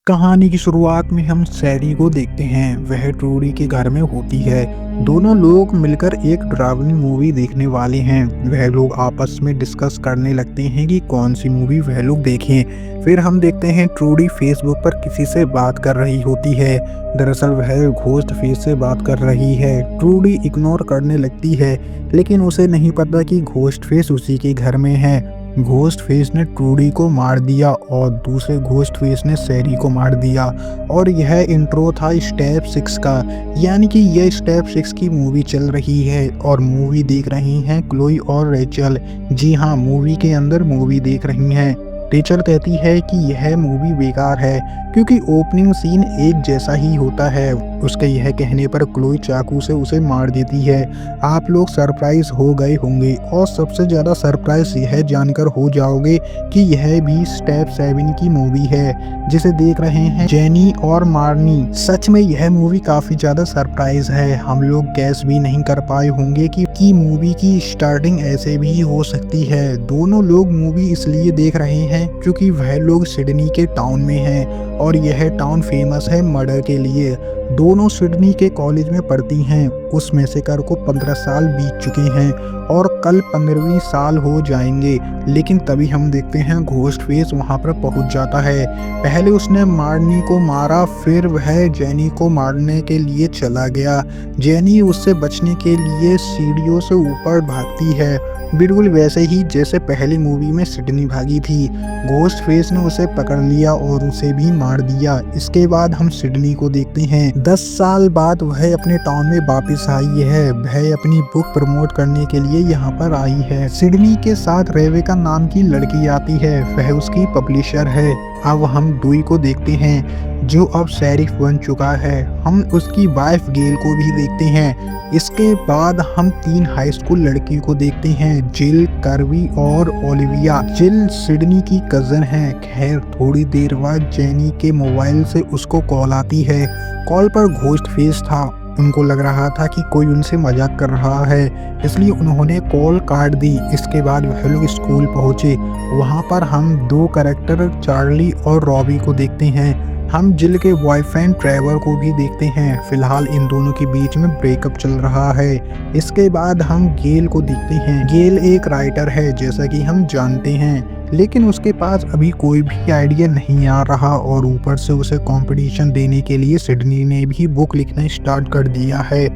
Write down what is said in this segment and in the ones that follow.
कहानी की शुरुआत में हम सैरी को देखते हैं। वह ट्रूडी के घर में होती है। दोनों लोग मिलकर एक डरावनी मूवी देखने वाले हैं। वह लोग आपस में डिस्कस करने लगते हैं कि कौन सी मूवी वह लोग देखें। फिर हम देखते हैं ट्रूडी फेसबुक पर किसी से बात कर रही होती है। दरअसल वह घोस्ट फेस से बात कर रही है। ट्रूडी इग्नोर करने लगती है, लेकिन उसे नहीं पता कि घोस्ट फेस उसी के घर में है। घोस्ट फेस ने ट्रूडी को मार दिया और दूसरे घोस्ट फेस ने सैरी को मार दिया। और यह इंट्रो था स्टेप 6 का। यानी कि यह स्टेप 6 की मूवी चल रही है और मूवी देख रही हैं क्लोई और रेचल। जी हाँ, मूवी के अंदर मूवी देख रही हैं। रेचल कहती है कि यह मूवी बेकार है क्योंकि ओपनिंग सीन एक जैसा ही होता है। उसके यह कहने पर क्लोई चाकू से उसे मार देती है। आप लोग सरप्राइज हो गए होंगे और सबसे ज़्यादा सरप्राइज यह जानकर हो जाओगे कि यह भी स्टेप 7 की मूवी है जिसे देख रहे हैं जेनी और मार्नी। सच में यह मूवी काफ़ी ज़्यादा सरप्राइज है। हम लोग गैस भी नहीं कर पाए होंगे कि मूवी की स्टार्टिंग ऐसे भी हो सकती है। दोनों लोग मूवी इसलिए देख रहे हैं क्योंकि वह लोग सिडनी के टाउन में हैं और यह टाउन फेमस है मर्डर के लिए। दोनों सिडनी के कॉलेज में पढ़ती हैं। उस मैसेकर को 15 साल बीत चुके हैं और कल 15वीं साल हो जाएंगे। लेकिन तभी हम देखते हैं घोस्ट फेस वहां पर पहुंच जाता है। पहले उसने मार्नी को मारा, फिर वह जेनी को मारने के लिए चला गया। जेनी उससे बचने के लिए सीढ़ियों से ऊपर भागती है, बिल्कुल वैसे ही जैसे पहली मूवी में सिडनी भागी थी। घोस्ट फेस ने उसे पकड़ लिया और उसे भी मार दिया। इसके बाद हम सिडनी को देखते हैं। 10 साल बाद वह अपने टाउन में वापस आई है। वह अपनी बुक प्रमोट करने के लिए यहाँ पर आई है। सिडनी के साथ रेवेका नाम की लड़की आती है। वह उसकी पब्लिशर है। अब हम डुई को देखते हैं जो अब शेरिफ बन चुका है। हम उसकी वाइफ गेल को भी देखते हैं। इसके बाद हम 3 हाई स्कूल लड़की को देखते हैं, जिल, करवी और ओलिविया। जिल सिडनी की कजन है। खैर थोड़ी देर बाद जेनी के मोबाइल से उसको कॉल आती है। कॉल पर घोस्ट फेस था। उनको लग रहा था कि कोई उनसे मजाक कर रहा है, इसलिए उन्होंने कॉल काट दी। इसके बाद वह लोग स्कूल पहुंचे। वहां पर हम 2 कैरेक्टर चार्ली और रॉबी को देखते हैं। हम जिल के बॉयफ्रेंड ट्रेवर को भी देखते हैं। फिलहाल इन दोनों के बीच में ब्रेकअप चल रहा है। इसके बाद हम गेल को देखते हैं। गेल एक राइटर है जैसा कि हम जानते हैं, लेकिन उसके पास अभी कोई भी आइडिया नहीं आ रहा और ऊपर से उसे कंपटीशन देने के लिए सिडनी ने भी बुक लिखना स्टार्ट कर दिया है।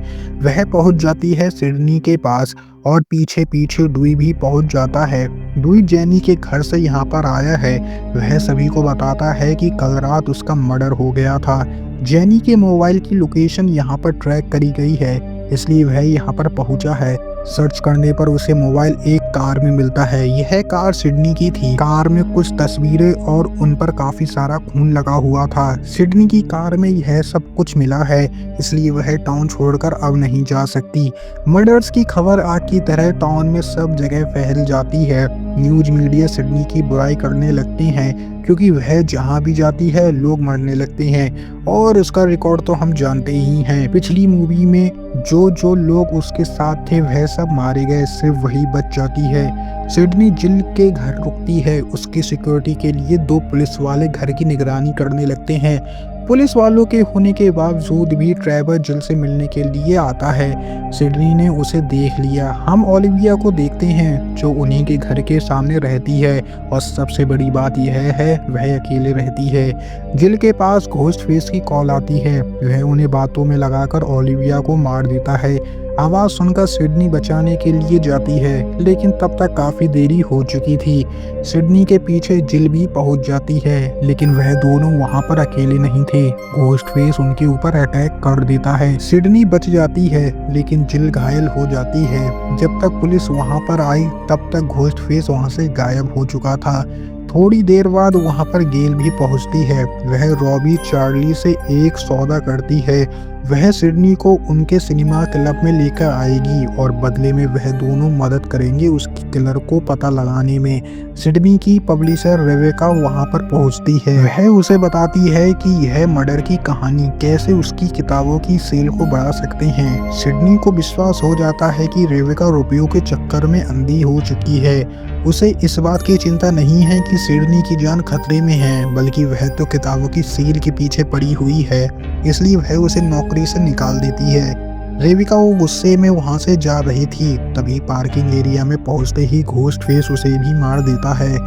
वह पहुंच जाती है सिडनी के पास और पीछे पीछे डुई भी पहुंच जाता है। डुई जेनी के घर से यहाँ पर आया है। वह सभी को बताता है कि कल रात उसका मर्डर हो गया था। जेनी के मोबाइल की लोकेशन यहाँ पर ट्रैक करी गई है, इसलिए वह यहाँ पर पहुंचा है। सर्च करने पर उसे मोबाइल एक कार में मिलता है। यह कार सिडनी की थी। कार में कुछ तस्वीरें और उन पर काफी सारा खून लगा हुआ था। सिडनी की कार में यह सब कुछ मिला है, इसलिए वह टाउन छोड़कर अब नहीं जा सकती। मर्डर्स की खबर आग की तरह टाउन में सब जगह फैल जाती है। न्यूज मीडिया सिडनी की बुराई करने लगते हैं क्योंकि वह जहां भी जाती है लोग मरने लगते हैं और उसका रिकॉर्ड तो हम जानते ही हैं। पिछली मूवी में जो लोग उसके साथ थे वह सब मारे गए, सिर्फ वही बच जाती है। सिडनी जिल के घर रुकती है। उसकी सिक्योरिटी के लिए 2 पुलिस वाले घर की निगरानी करने लगते हैं। पुलिस वालों के होने के बावजूद भी ट्रेवर जिल से मिलने के लिए आता है। सिडनी ने उसे देख लिया। हम ओलिविया को देखते हैं जो उन्हीं के घर के सामने रहती है और सबसे बड़ी बात यह है वह अकेले रहती है। जिल के पास घोस्ट फेस की कॉल आती है। वह उन्हें बातों में लगाकर ओलिविया को मार देता है। आवाज़ सुनकर सिडनी बचाने के लिए जाती है, लेकिन तब तक काफ़ी देरी हो चुकी थी। सिडनी के पीछे जिल भी पहुंच जाती है, लेकिन वह दोनों वहां पर अकेले नहीं थे। घोस्ट फेस उनके ऊपर अटैक कर देता है। सिडनी बच जाती है, लेकिन जिल घायल हो जाती है। जब तक पुलिस वहां पर आई तब तक घोस्ट फेस वहां से गायब हो चुका था। थोड़ी देर बाद वहां पर गेल भी पहुंचती है। वह रॉबी चार्ली से एक सौदा करती है। वह सिडनी को उनके सिनेमा क्लब में लेकर आएगी और बदले में वह दोनों मदद करेंगे उसकी किलर को पता लगाने में। सिडनी की पब्लिशर रेबेका वहां पर पहुंचती है। वह उसे बताती है कि यह मर्डर की कहानी कैसे उसकी किताबों की सेल को बढ़ा सकते हैं। सिडनी को विश्वास हो जाता है कि रेबेका रुपयों के चक्कर में अंधी हो चुकी है। उसे इस बात की चिंता नहीं है कि सिडनी की जान खतरे में है, बल्कि वह तो किताबों की सेल के पीछे पड़ी हुई है, इसलिए वह उसे नौकरी से निकाल देती है। रेबिका वो गुस्से में वहां से जा रही थी, तभी पार्किंग एरिया में पहुंचते ही घोस्ट फेस उसे भी मार देता है।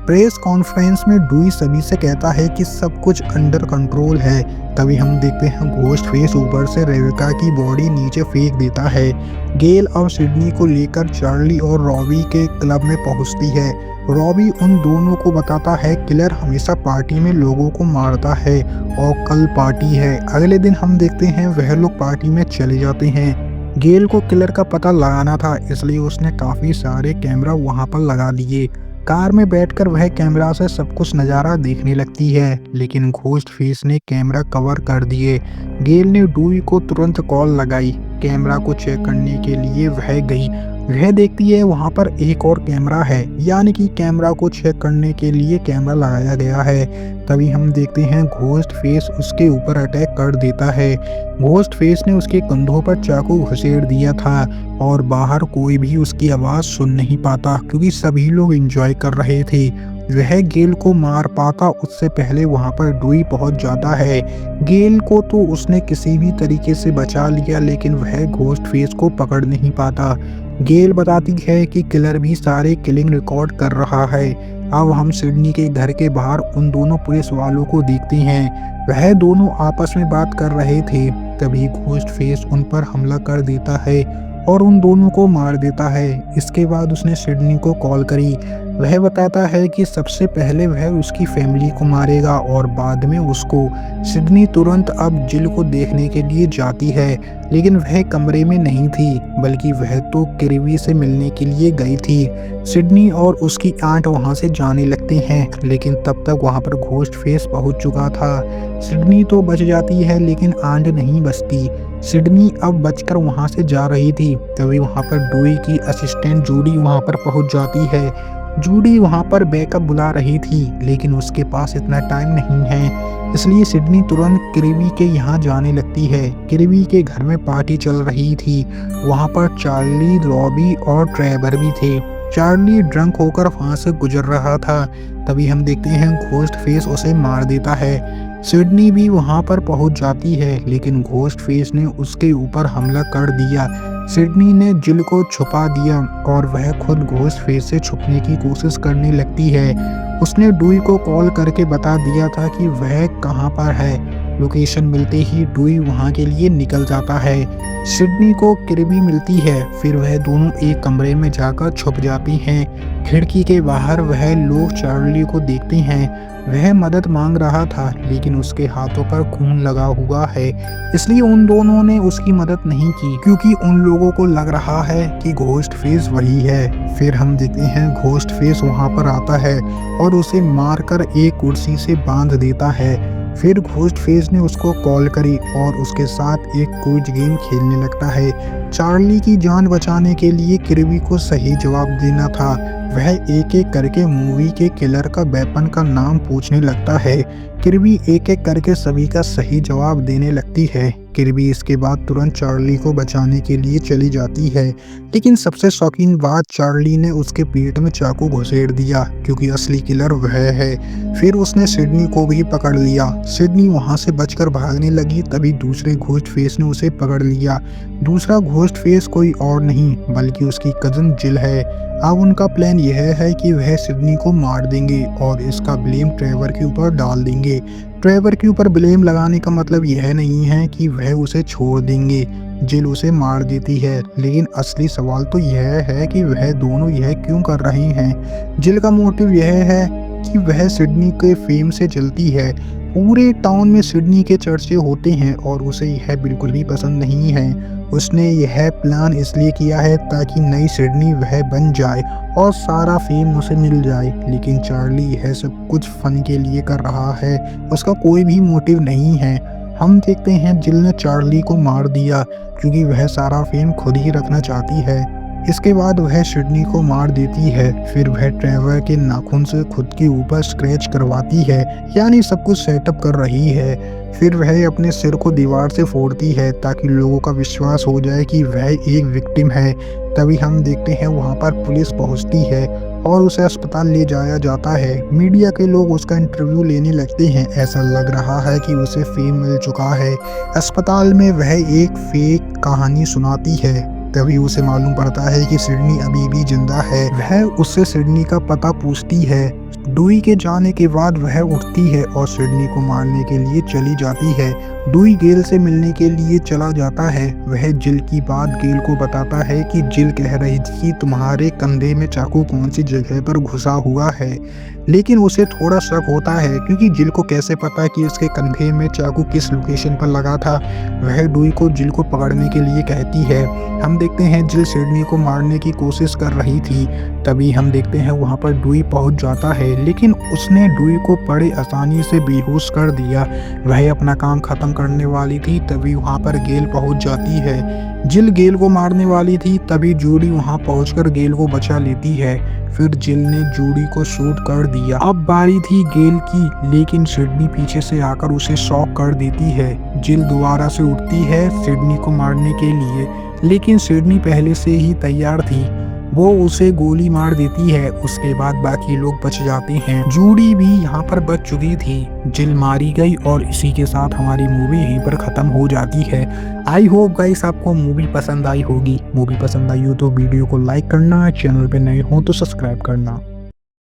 प्रेस कॉन्फ्रेंस में डुई सभी से कहता है कि सब कुछ अंडर कंट्रोल है। तभी हम देखते हैं घोस्ट फेस ऊपर से रेबिका की बॉडी नीचे फेंक देता है। गेल और सिडनी को लेकर चार्ली और रॉबी के क्लब में पहुंचती है। रॉबी उन दोनों को बताता है किलर हमेशा पार्टी में लोगों को मारता है और कल पार्टी है। अगले दिन हम देखते हैं वह लोग पार्टी में चले जाते हैं। गेल को किलर का पता लगाना था, इसलिए उसने काफी सारे कैमरा वहां पर लगा दिए। कार में बैठकर वह कैमरा से सब कुछ नज़ारा देखने लगती है, लेकिन घोस्ट फेस ने कैमरा कवर कर दिए। गेल ने डुई को तुरंत कॉल लगाई। कैमरा को चेक करने के लिए वह गई। वह देखती है वहां पर एक और कैमरा है, यानी कि कैमरा को चेक करने के लिए कैमरा लगाया गया है। तभी हम देखते हैं घोस्ट फेस उसके ऊपर अटैक कर देता है। घोस्ट फेस ने उसके कंधों पर चाकू घुसेड़ दिया था और बाहर कोई भी उसकी आवाज़ सुन नहीं पाता, क्योंकि सभी लोग एंजॉय कर रहे थे। वह गेल को मार पाता उससे पहले वहां पर डुई पहुंच जाता है। गेल को तो उसने किसी भी तरीके से बचा लिया, लेकिन वह घोस्ट फेस को पकड़ नहीं पाता। गेल बताती है कि किलर भी सारे किलिंग रिकॉर्ड कर रहा है। अब हम सिडनी के घर के बाहर उन दोनों पुलिस वालों को देखते हैं। वह दोनों आपस में बात कर रहे थे। तभी घोस्ट फेस उन पर हमला कर देता है और उन दोनों को मार देता है। इसके बाद उसने सिडनी को कॉल करी। वह बताता है कि सबसे पहले वह उसकी फैमिली को मारेगा और बाद में उसको। सिडनी तुरंत अब जिल को देखने के लिए जाती है, लेकिन वह कमरे में नहीं थी, बल्कि वह तो किरवी से मिलने के लिए गई थी। सिडनी और उसकी आंट वहां से जाने लगते हैं, लेकिन तब तक वहां पर घोस्ट फेस पहुंच चुका था। सिडनी तो बच जाती है, लेकिन आंट नहीं बचती। सिडनी अब बचकर वहां से जा रही थी, तभी वहां पर डुई की असिस्टेंट जूडी वहां पर पहुंच जाती है। जूडी वहां पर बैकअप बुला रही थी, लेकिन उसके पास इतना टाइम नहीं है, इसलिए सिडनी तुरंत किरवी के यहाँ जाने लगती है। किरवी के घर में पार्टी चल रही थी। वहां पर चार्ली, रॉबी और ट्रेवर भी थे। चार्ली ड्रंक होकर वहां से गुजर रहा था। तभी हम देखते हैं घोस्ट फेस उसे मार देता है। सिडनी भी वहां पर पहुंच जाती है, लेकिन घोस्ट फेस ने उसके ऊपर हमला कर दिया। सिडनी ने जिल को छुपा दिया और वह खुद घोस्ट फेस से छुपने की कोशिश करने लगती है। उसने डुई को कॉल करके बता दिया था कि वह कहां पर है। लोकेशन मिलते ही डुई वहां के लिए निकल जाता है। सिडनी को किरवी मिलती है, फिर वह दोनों एक कमरे में जाकर छुप जाती हैं। खिड़की के बाहर वह लोग चार्ली को देखते हैं। वह मदद मांग रहा था, लेकिन उसके हाथों पर खून लगा हुआ है, इसलिए उन दोनों ने उसकी मदद नहीं की, क्योंकि उन लोगों को लग रहा है कि घोस्ट फेस वही है। फिर हम देखते हैं घोस्ट फेस वहां पर आता है और उसे मारकर एक कुर्सी से बांध देता है। फिर घोस्ट फेस ने उसको कॉल करी और उसके साथ एक क्विज गेम खेलने लगता है। चार्ली की जान बचाने के लिए किरवी को सही जवाब देना था। वह एक एक करके मूवी के किलर का वेपन का नाम पूछने लगता है। किरवी एक एक करके सभी का सही जवाब देने लगती है। किरवी इसके बाद तुरंत चार्ली को बचाने के लिए चली जाती है, लेकिन सबसे शौकीन बात, चार्ली ने उसके पेट में चाकू घुसेड़ दिया, क्योंकि असली किलर वह है। फिर उसने सिडनी को भी पकड़ लिया। सिडनी वहां से बचकर भागने लगी, तभी दूसरे घोस्ट फेस ने उसे पकड़ लिया। दूसरा घोस्ट फेस कोई और नहीं बल्कि उसकी कजन जिल है। अब उनका प्लान यह है कि वह सिडनी को मार देंगे और इसका ब्लेम ट्रेवर के ऊपर डाल देंगे। ट्रेवर के ऊपर ब्लेम लगाने का मतलब यह नहीं है कि वह उसे छोड़ देंगे। जिल उसे मार देती है, लेकिन असली सवाल तो यह है कि वह दोनों यह क्यों कर रहे हैं। जिल का मोटिव यह है कि वह सिडनी के फेम से जलती है। पूरे टाउन में सिडनी के चर्चे होते हैं और उसे यह बिल्कुल भी पसंद नहीं है। उसने यह प्लान इसलिए किया है ताकि नई सिडनी वह बन जाए और सारा फेम उसे मिल जाए, लेकिन चार्ली यह सब कुछ फन के लिए कर रहा है। उसका कोई भी मोटिव नहीं है। हम देखते हैं जिल ने चार्ली को मार दिया क्योंकि वह सारा फेम खुद ही रखना चाहती है। इसके बाद वह सिडनी को मार देती है। फिर वह ट्रेवर के नाखून से खुद के ऊपर स्क्रैच करवाती है, यानी सब कुछ सेटअप कर रही है। फिर वह अपने सिर को दीवार से फोड़ती है ताकि लोगों का विश्वास हो जाए कि वह एक विक्टिम है। तभी हम देखते हैं वहाँ पर पुलिस पहुँचती है और उसे अस्पताल ले जाया जाता है। मीडिया के लोग उसका इंटरव्यू लेने लगते हैं। ऐसा लग रहा है कि उसे फेम मिल चुका है। अस्पताल में वह एक फेक कहानी सुनाती है। तभी उसे मालूम पड़ता है कि सिडनी अभी भी जिंदा है। वह उससे सिडनी का पता पूछती है। डूई के जाने के बाद वह उठती है और सिडनी को मारने के लिए चली जाती है। डूई गेल से मिलने के लिए चला जाता है। वह जिल की बात गेल को बताता है कि जिल कह रही थी कि तुम्हारे कंधे में चाकू कौन सी जगह पर घुसा हुआ है, लेकिन उसे थोड़ा शक होता है क्योंकि जिल को कैसे पता कि उसके कंधे में चाकू किस लोकेशन पर लगा था। वह डूई को जिल को पकड़ने के लिए कहती है। हम देखते हैं जिल सिडनी को मारने की कोशिश कर रही थी। तभी हम देखते हैं वहाँ पर डूई पहुँच जाता है, लेकिन उसने डूई को बड़े आसानी से बेहोश कर दिया। वह अपना काम खत्म करने वाली थी, तभी वहाँ पर गेल पहुँच जाती है। जिल गेल को मारने वाली थी, तभी जूडी वहाँ पहुँचकर गेल को बचा लेती है। फिर जिल ने जूडी को शूट कर दिया। अब बारी थी गेल की, लेकिन सिडनी पीछे से आकर उसे शॉक कर देती है। जिल दोबारा से उठती है सिडनी को मारने के लिए, लेकिन सिडनी पहले से ही तैयार थी। वो उसे गोली मार देती है। उसके बाद बाकी लोग बच जाते हैं। जूडी भी यहाँ पर बच चुकी थी। जिल मारी गई और इसी के साथ हमारी मूवी यहीं पर ख़त्म हो जाती है। आई होप गाइस आपको मूवी पसंद आई होगी। मूवी पसंद आई हो तो वीडियो को लाइक करना, चैनल पे नए हो तो सब्सक्राइब करना।